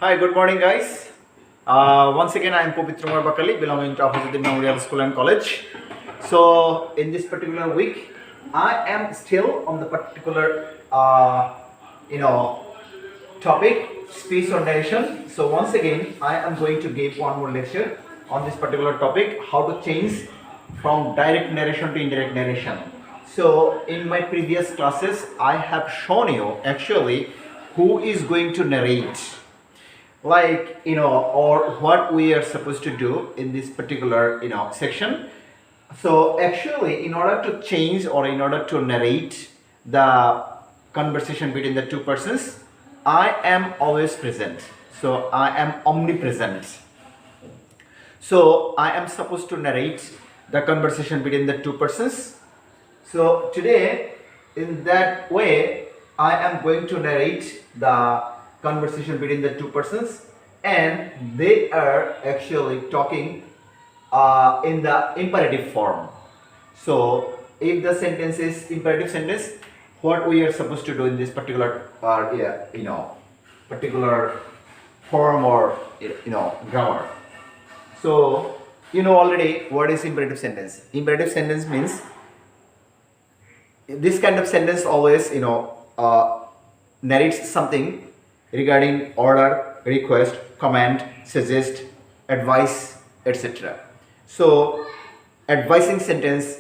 Hi, good morning, guys. Once again, I am Pavitra Bakali, belonging to Afuzuddin Memorial School and College. So, in this particular week, I am still on the particular, topic, speech or narration. So, once again, I am going to give one more lecture on this particular topic: how to change from direct narration to indirect narration. So, in my previous classes, I have shown you actually who is going to narrate, or what we are supposed to do in this particular section. So actually, in order to change or in order to narrate the conversation between the two persons, I am always present, so I am omnipresent. So I am supposed to narrate the conversation between the two persons. So today, in that way, I am going to narrate the conversation between the two persons, and they are actually talking in the imperative form. So if the sentence is imperative sentence, what we are supposed to do in this particular particular form or grammar. So you know already what is imperative sentence. Imperative sentence means this kind of sentence always narrates something regarding order, request, command, suggest, advice, etc. So advising sentence,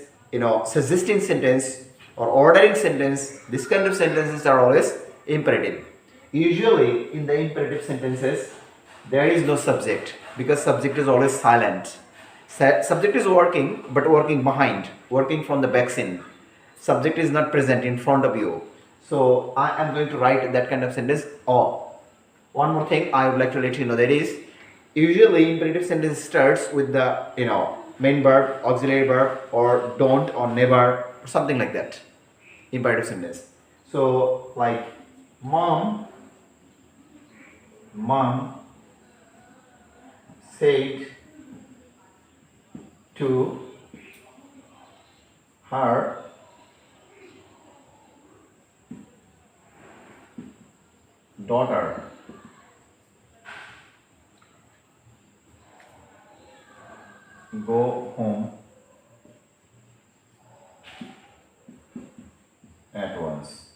suggesting sentence or ordering sentence, this kind of sentences are always imperative. Usually in the imperative sentences there is no subject, because subject is always silent. Subject is working, but working behind, working from the back scene. Subject is not present in front of you. So I am going to write that kind of sentence. Or one more thing I would like to let you know, that is usually imperative sentence starts with the main verb, auxiliary verb, or don't or never or something like that. Imperative sentence. So like mom said to her daughter, go home at once.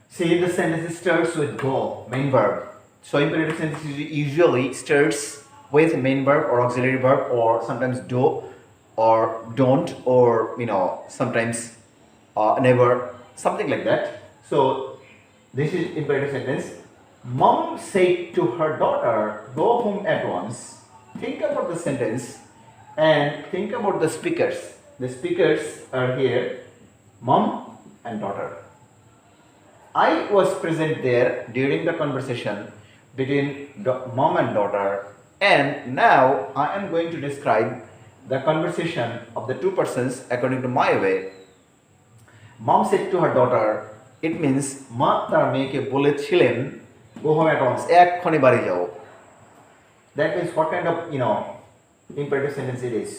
See, the sentence starts with go, main verb. So imperative sentence usually starts with main verb or auxiliary verb, or sometimes do or don't, or sometimes never, something like that. So this is imperative sentence. Mom said to her daughter, go home at once. Think about the sentence and think about the speakers. The speakers are here, mom and daughter. I was present there during the conversation between mom and daughter, and now I am going to describe the conversation of the two persons according to my way. Mom said to her daughter, it means মা তার মেয়েকে বলেছিলেন go home at once, এক্ষুনি বাড়ি যাও. That means what kind of imperative sentence it is?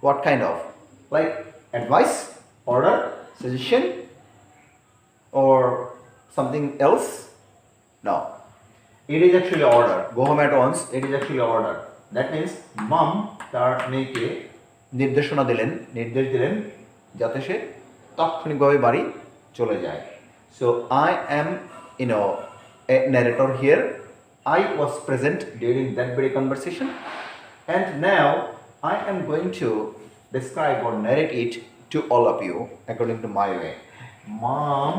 What kind of? Like advice, order, suggestion, or something else? No. It is actually order. Go home at once. It is actually order. That means mom তার মেয়েকে নির্দেশ দিলেন যাতে সে তাৎক্ষণিকভাবে বাড়ি চলে যায়. So I am a narrator here. I was present during that very conversation, and now I am going to describe or narrate it to all of you according to my way. Mom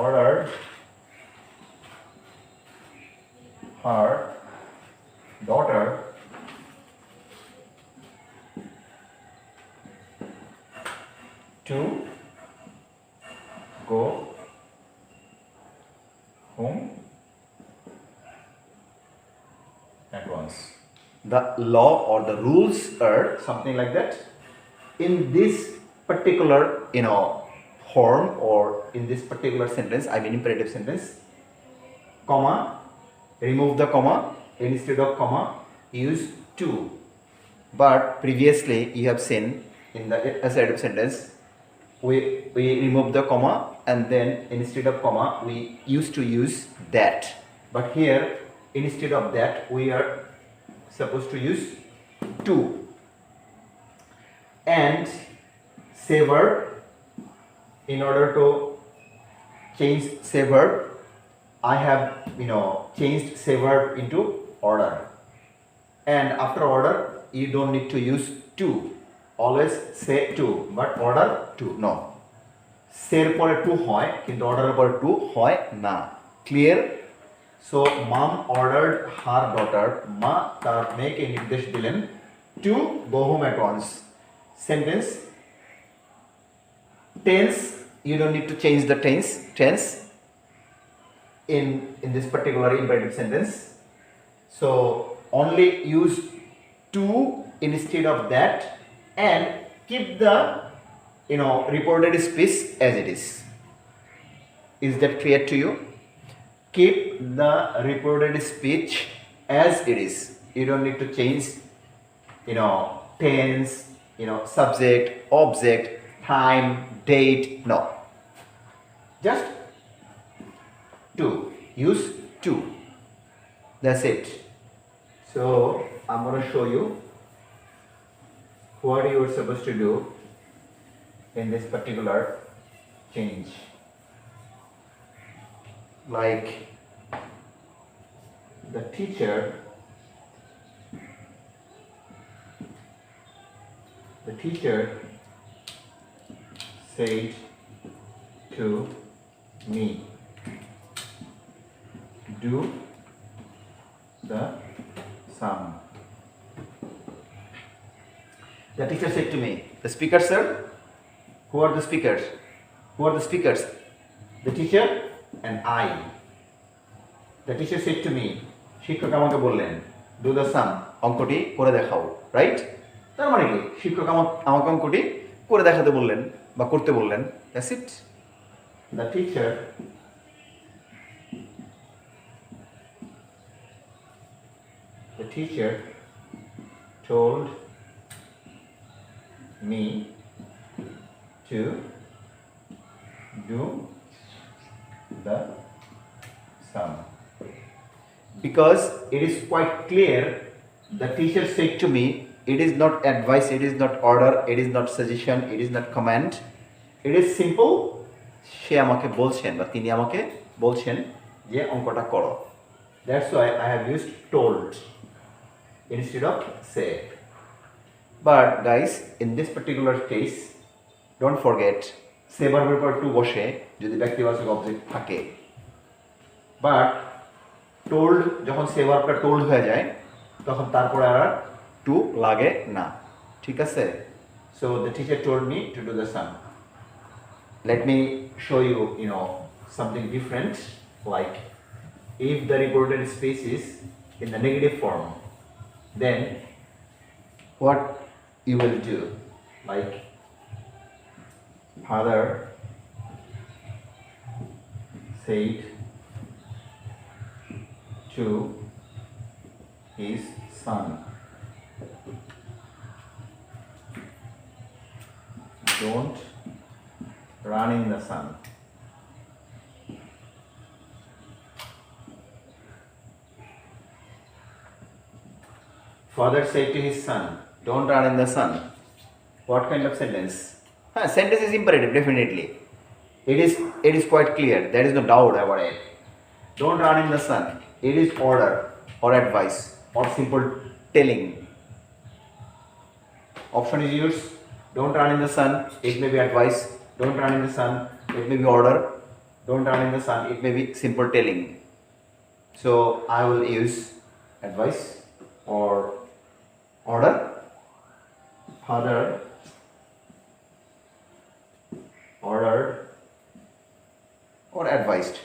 ordered her daughter to go home at once. The law or the rules are something like that. In this particular form, or in this particular sentence, I mean imperative sentence, comma, remove the comma, instead of comma use to. But previously you have seen in the assertive sentence we remove the comma, and then instead of comma we used to use that, but here instead of that we are supposed to use to. And say verb, in order to change say verb, I have changed say verb into order, and after order you don't need to use to, always say to, but order to no. Say এর পরে to হয় কিন্তু order এর পরে to হয় না, clear? So mom ordered her daughter, মা তার মেয়েকে নির্দেশ দিলেন to go home at once. Sentence tense, you don't need to change the tense in this particular imperative sentence, so only use to instead of that and keep the reported speech as it is. Is that clear to you? Keep the reported speech as it is. You don't need to change tense, subject, object, time, date, no, just to, use to, that's it. So I'm going to show you what you are supposed to do in this particular change. Like the teacher said to me, do the sum. The teacher said to me. The speaker, sir? Who are the speakers? Who are the speakers? The teacher and I. The teacher said to me, শিক্ষক আমাকে বললেন, do the sum, অঙ্কটি করে দেখাও, right? তার মানে কি শিক্ষক আমাকে অঙ্কটি করে দেখাতে বললেন বা করতে বললেন, that's it. The teacher told me to do the sum. Because it is quite clear, the teacher said to me, it is not advice, it is not order, it is not suggestion, it is not command, it is simple, সে আমাকে বলছেন বা তিনি আমাকে বলছেন যে অঙ্কটা করো। That's why I have used told instead of said. But guys, in this particular case, don't forget, say verb পর to বসে যদি ব্যক্তিবাচক অবজেক্ট থাকে, বাট told যখন say verbটা told হয়ে যায় তখন তারপরে আর to লাগে না, ঠিক আছে? So the teacher told me to do the sum. Let me show you something different, like if the reported speech is in the negative form, then what you will do, like father said to his son, don't run in the sun. Father said to his son, don't run in the sun. What kind of sentence? Sentence is imperative, definitely. It is quite clear. There is no doubt about it. Don't run in the sun. It is order or advice or simple telling. Option is yours. Don't run in the sun. It may be advice. Don't run in the sun. It may be order. Don't run in the sun. It may be simple telling. So I will use advice or order. Father ordered or advised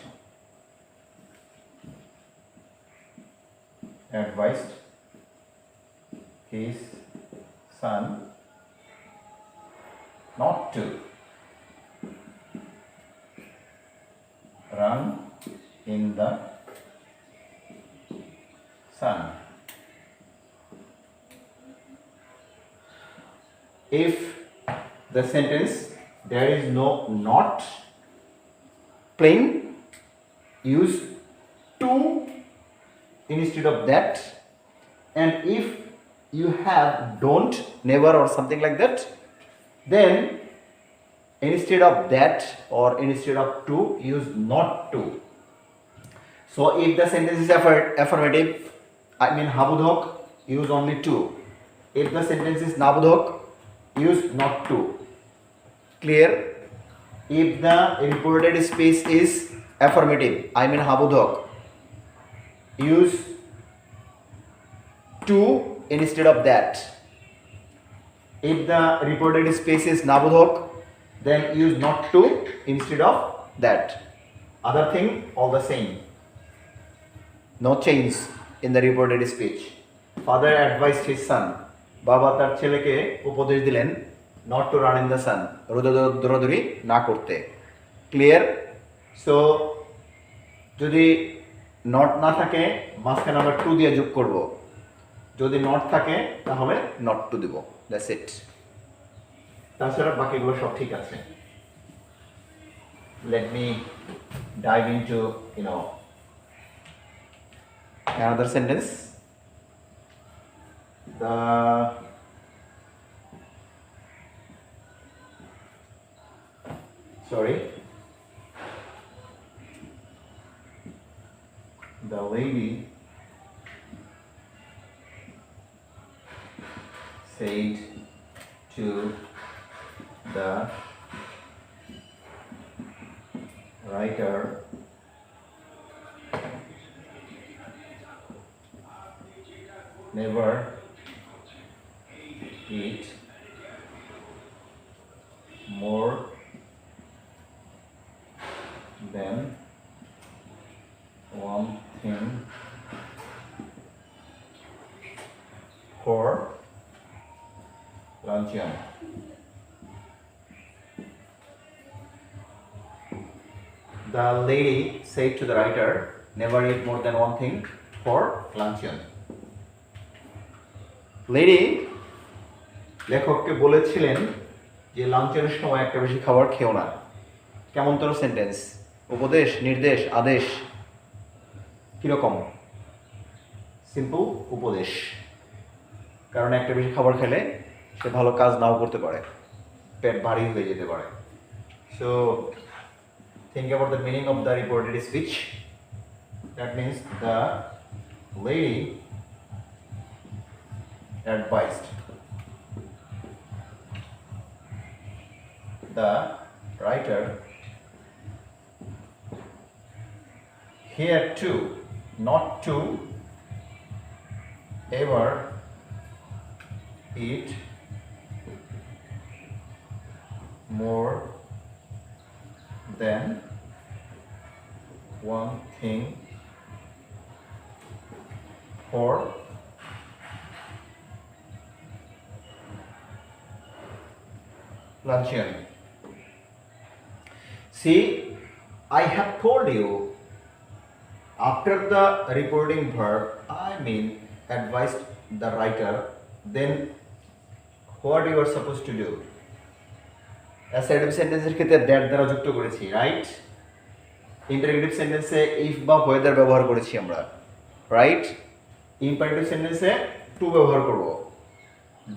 his son not to run in the sun. If the sentence there is no not, plain use to instead of that. And if you have don't, never or something like that, then instead of that or instead of to use not to. So if the sentence is affirmative, I mean habudhok, use only to. If the sentence is nabudhok, use not to. Clear? If the reported speech is affirmative, I mean habudhok, use to instead of that. If the reported speech is nabudhok, then use not to instead of that. Other thing all the same. No change in the reported speech. Father advised his son. বাবা তার ছেলেকে উপদেশ দিলেন not to run in the sun, দৌড়াদৌড়ি না করতে। Clear? So যদি not না থাকে মাঝখানে আমরা টু দিয়ে যোগ করব, যদি নট থাকে তাহলে নট টু দিব। That's it. তাছাড়া বাকিগুলো সব ঠিক আছে। Let me dive into another sentence. The lady said to the writer, never eat more than one thing for luncheon. The lady said to the writer, never eat more than one thing for luncheon. Lady লেখককে বলেছিলেন যে লাঞ্চের সময় একটা বেশি খাবার খেও না। কেমন তোর সেন্টেন্স? উপদেশ, নির্দেশ, আদেশ, কিরকম? সিম্পল উপদেশ। কারণ একটা বেশি খাবার খেলে সে ভালো কাজ নাও করতে পারে, পেট ভারী হয়ে যেতে পারে। So think about the meaning of the reported speech. That means the lady advised the writer here to not to ever eat more than one thing for luncheon. See, I have told you after the reporting verb, I mean advised the writer, then what you are supposed to do? Assertive সেন্টেন্সের ক্ষেত্রে that দ্বারা যুক্ত করেছি, right? Interrogative সেন্টেন্সে if বা weather ব্যবহার করেছি আমরা, রাইট? ইম্পারেটিভ সেন্টেন্সে টু ব্যবহার করব।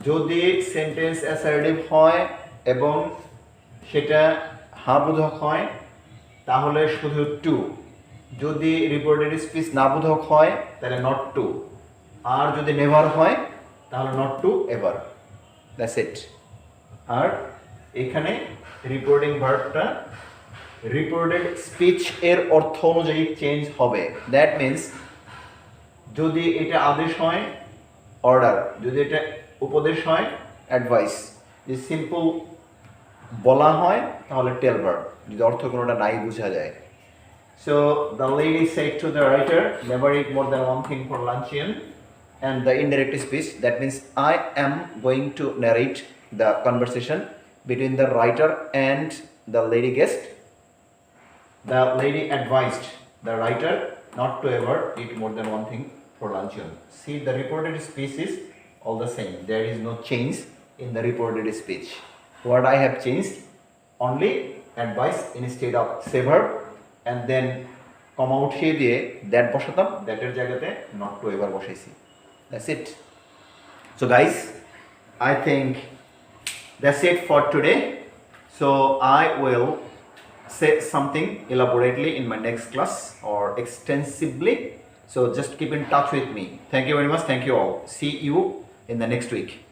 যদি সেন্টেন্স অ্যাসার্টিভ হয় এবং সেটা হাবোধক হয় তাহলে শুধু টু। যদি রিপোর্টেড স্পিচ নাবোধক হয় তাহলে নট টু। আর যদি নেভার হয় তাহলে not to ever. That's it. আর এখানে রিপোর্টিং ভার্বটা রিপোর্টেড স্পিচ এর অর্থ অনুযায়ী চেঞ্জ হবে। দ্যাট মিন্স যদি এটা আদেশ হয় অর্ডার, যদি এটা উপদেশ হয় অ্যাডভাইস, যদি সিম্পল বলা হয় তাহলে টেল ভার্ব, যদি অর্থ কোনোটা নাই বোঝা যায়। So the lady said to the writer, never eat more than one thing for luncheon. And the indirect speech, that means I am going to narrate the conversation between the writer and the lady guest. The lady advised the writer not to ever eat more than one thing for luncheon. See, the reported speech is all the same. There is no change in the reported speech. What I have changed, only advice instead of say verb and then comma উঠিয়ে দিয়ে that বসাতাম, that এর জায়গাতে not to এবার বসাইছি. That's it. So guys, I think that's it for today. So I will say something elaborately in my next class or extensively. So just keep in touch with me. Thank you very much. Thank you all. See you in the next week.